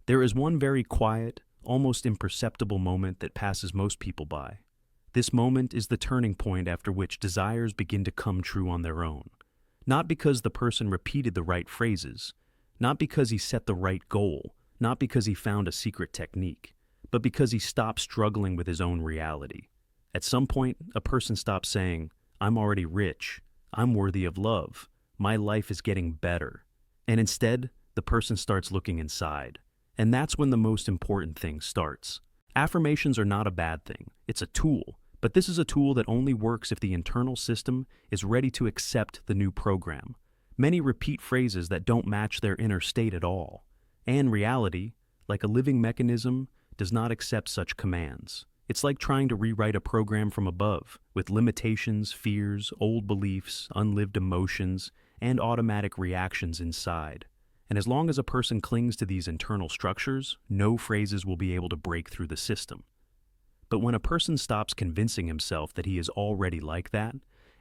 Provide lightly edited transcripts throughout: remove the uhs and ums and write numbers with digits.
There is one very quiet, almost imperceptible moment that passes most people by. This moment is the turning point after which desires begin to come true on their own. Not because the person repeated the right phrases, not because he set the right goal, not because he found a secret technique, but because he stopped struggling with his own reality. At some point, a person stops saying, "I'm already rich, I'm worthy of love, my life is getting better." And instead, the person starts looking inside. And that's when the most important thing starts. Affirmations are not a bad thing, it's a tool. But this is a tool that only works if the internal system is ready to accept the new program. Many repeat phrases that don't match their inner state at all. And reality, like a living mechanism, does not accept such commands. It's like trying to rewrite a program from above, with limitations, fears, old beliefs, unlived emotions, and automatic reactions inside. And as long as a person clings to these internal structures, no phrases will be able to break through the system. But when a person stops convincing himself that he is already like that,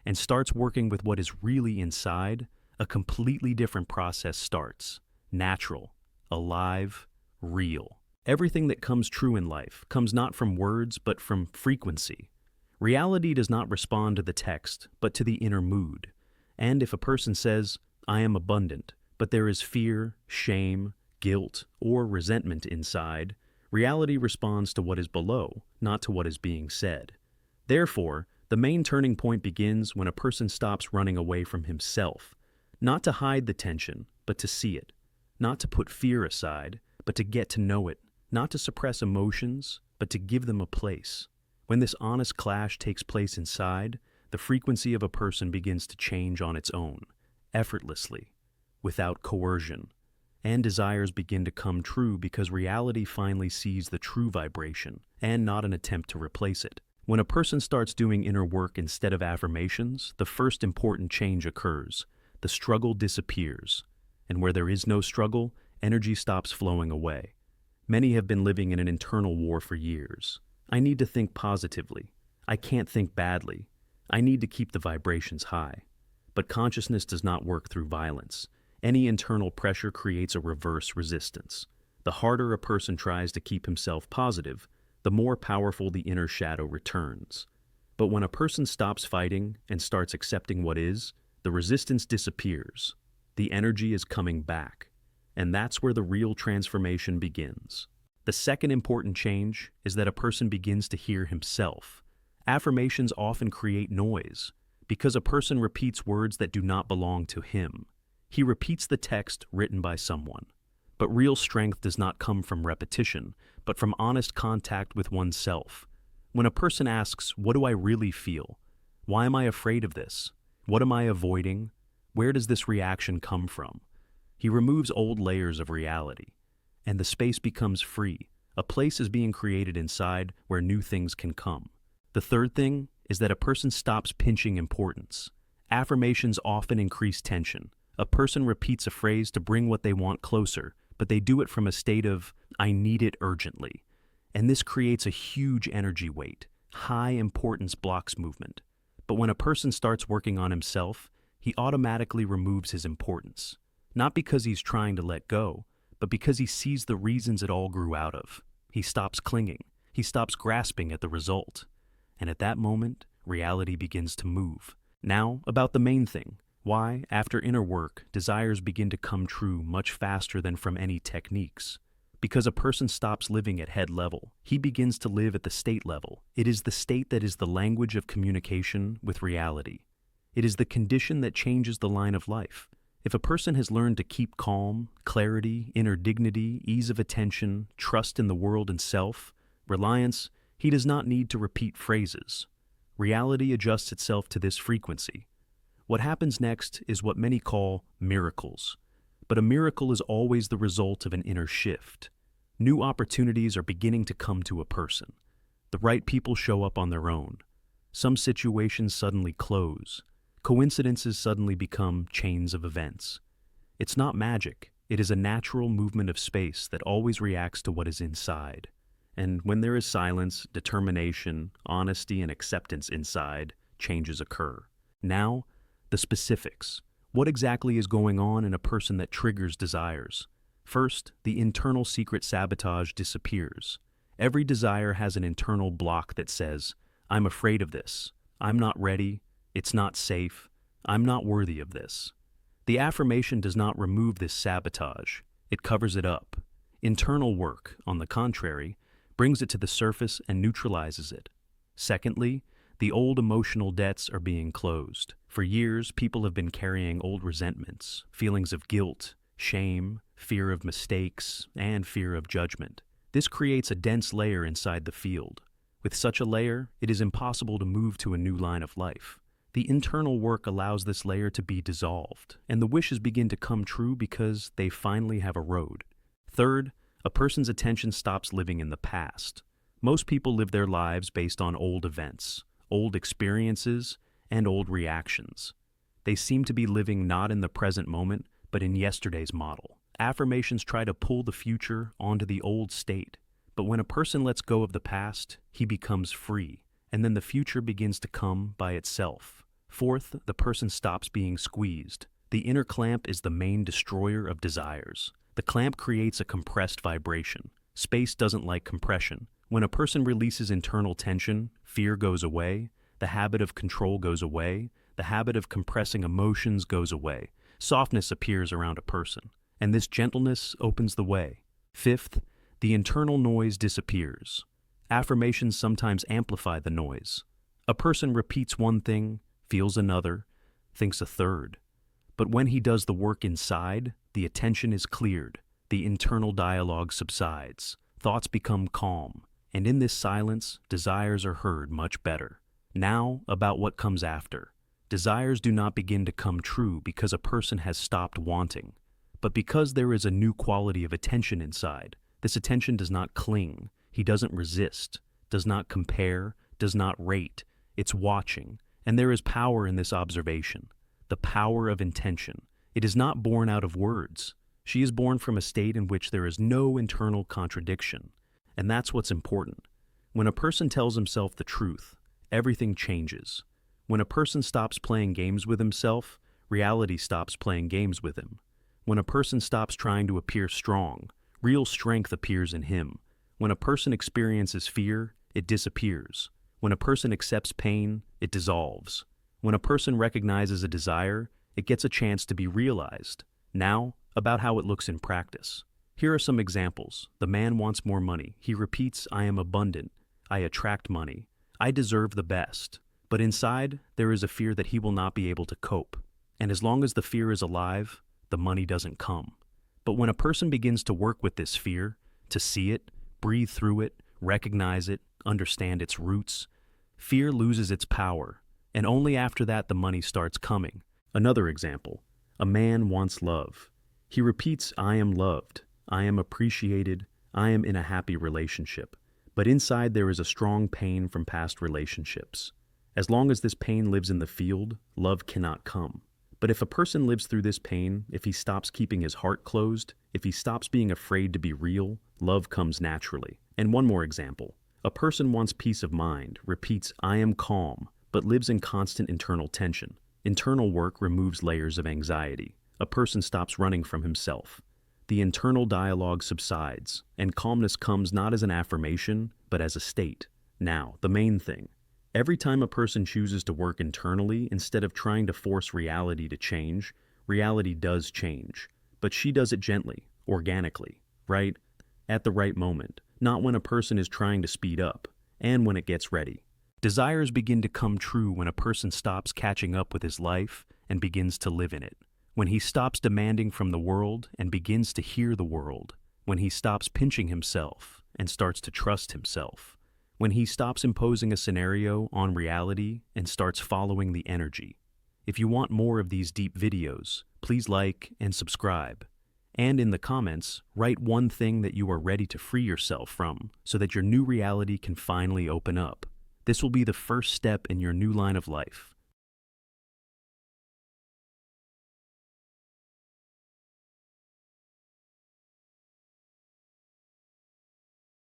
and starts working with what is really inside, a completely different process starts. Natural, alive, real. Everything that comes true in life comes not from words, but from frequency. Reality does not respond to the text, but to the inner mood. And if a person says, "I am abundant," but there is fear, shame, guilt, or resentment inside, reality responds to what is below, not to what is being said. Therefore, the main turning point begins when a person stops running away from himself, not to hide the tension, but to see it, not to put fear aside, but to get to know it, not to suppress emotions, but to give them a place. When this honest clash takes place inside, the frequency of a person begins to change on its own, effortlessly, without coercion. And desires begin to come true because reality finally sees the true vibration and not an attempt to replace it. When a person starts doing inner work instead of affirmations, the first important change occurs. The struggle disappears. And where there is no struggle, energy stops flowing away. Many have been living in an internal war for years. I need to think positively. I can't think badly. I need to keep the vibrations high. But consciousness does not work through violence. Any internal pressure creates a reverse resistance. The harder a person tries to keep himself positive, the more powerful the inner shadow returns. But when a person stops fighting and starts accepting what is, the resistance disappears. The energy is coming back. And that's where the real transformation begins. The second important change is that a person begins to hear himself. Affirmations often create noise because a person repeats words that do not belong to him. He repeats the text written by someone. But real strength does not come from repetition, but from honest contact with oneself. When a person asks, "What do I really feel? Why am I afraid of this? What am I avoiding? Where does this reaction come from?" He removes old layers of reality, and the space becomes free. A place is being created inside where new things can come. The third thing is that a person stops pinching importance. Affirmations often increase tension. A person repeats a phrase to bring what they want closer, but they do it from a state of, "I need it urgently." And this creates a huge energy weight. High importance blocks movement. But when a person starts working on himself, he automatically removes his importance. Not because he's trying to let go, but because he sees the reasons it all grew out of. He stops clinging. He stops grasping at the result. And at that moment, reality begins to move. Now, about the main thing. Why, after inner work, desires begin to come true much faster than from any techniques. Because a person stops living at head level. He begins to live at the state level. It is the state that is the language of communication with reality. It is the condition that changes the line of life. If a person has learned to keep calm, clarity, inner dignity, ease of attention, trust in the world and self, reliance, he does not need to repeat phrases. Reality adjusts itself to this frequency. What happens next is what many call miracles. But a miracle is always the result of an inner shift. New opportunities are beginning to come to a person. The right people show up on their own. Some situations suddenly close. Coincidences suddenly become chains of events. It's not magic. It is a natural movement of space that always reacts to what is inside. And when there is silence, determination, honesty, and acceptance inside, changes occur. Now, the specifics. What exactly is going on in a person that triggers desires? First, the internal secret sabotage disappears. Every desire has an internal block that says, I'm afraid of this, I'm not ready, it's not safe, I'm not worthy of this. The affirmation does not remove this sabotage, it covers it up. Internal work, on the contrary, brings it to the surface and neutralizes it. Secondly, the old emotional debts are being closed. For years, people have been carrying old resentments, feelings of guilt, shame, fear of mistakes, and fear of judgment. This creates a dense layer inside the field. With such a layer, it is impossible to move to a new line of life. The internal work allows this layer to be dissolved, and the wishes begin to come true because they finally have a road. Third, a person's attention stops living in the past. Most people live their lives based on old events, old experiences, and old reactions. They seem to be living not in the present moment, but in yesterday's model. Affirmations try to pull the future onto the old state. But when a person lets go of the past, he becomes free, and then the future begins to come by itself. Fourth, the person stops being squeezed. The inner clamp is the main destroyer of desires. The clamp creates a compressed vibration. Space doesn't like compression. When a person releases internal tension, fear goes away, the habit of control goes away, the habit of compressing emotions goes away. Softness appears around a person, and this gentleness opens the way. Fifth, the internal noise disappears. Affirmations sometimes amplify the noise. A person repeats one thing, feels another, thinks a third. But when he does the work inside, the attention is cleared, the internal dialogue subsides, thoughts become calm, and in this silence, desires are heard much better. Now, about what comes after. Desires do not begin to come true because a person has stopped wanting, but because there is a new quality of attention inside. This attention does not cling, he doesn't resist, does not compare, does not rate, it's watching, and there is power in this observation, the power of intention. It is not born out of words. She is born from a state in which there is no internal contradiction, and that's what's important. When a person tells himself the truth, everything changes. When a person stops playing games with himself, reality stops playing games with him. When a person stops trying to appear strong, real strength appears in him. When a person experiences fear, it disappears. When a person accepts pain, it dissolves. When a person recognizes a desire, it gets a chance to be realized. Now, about how it looks in practice. Here are some examples. The man wants more money. He repeats, I am abundant. I attract money. I deserve the best. But inside, there is a fear that he will not be able to cope. And as long as the fear is alive, the money doesn't come. But when a person begins to work with this fear, to see it, breathe through it, recognize it, understand its roots, fear loses its power, and only after that the money starts coming. Another example, a man wants love. He repeats, I am loved, I am appreciated, I am in a happy relationship. But inside there is a strong pain from past relationships. As long as this pain lives in the field, love cannot come. But if a person lives through this pain, if he stops keeping his heart closed, if he stops being afraid to be real, love comes naturally. And one more example. A person wants peace of mind, repeats, I am calm, but lives in constant internal tension. Internal work removes layers of anxiety. A person stops running from himself. The internal dialogue subsides, and calmness comes not as an affirmation, but as a state. Now, the main thing. Every time a person chooses to work internally instead of trying to force reality to change, reality does change. But she does it gently, organically, right? At the right moment, not when a person is trying to speed up, and when it gets ready. Desires begin to come true when a person stops catching up with his life and begins to live in it. When he stops demanding from the world and begins to hear the world. When he stops pinching himself and starts to trust himself. When he stops imposing a scenario on reality and starts following the energy. If you want more of these deep videos, please like and subscribe. And in the comments, write one thing that you are ready to free yourself from so that your new reality can finally open up. This will be the first step in your new line of life.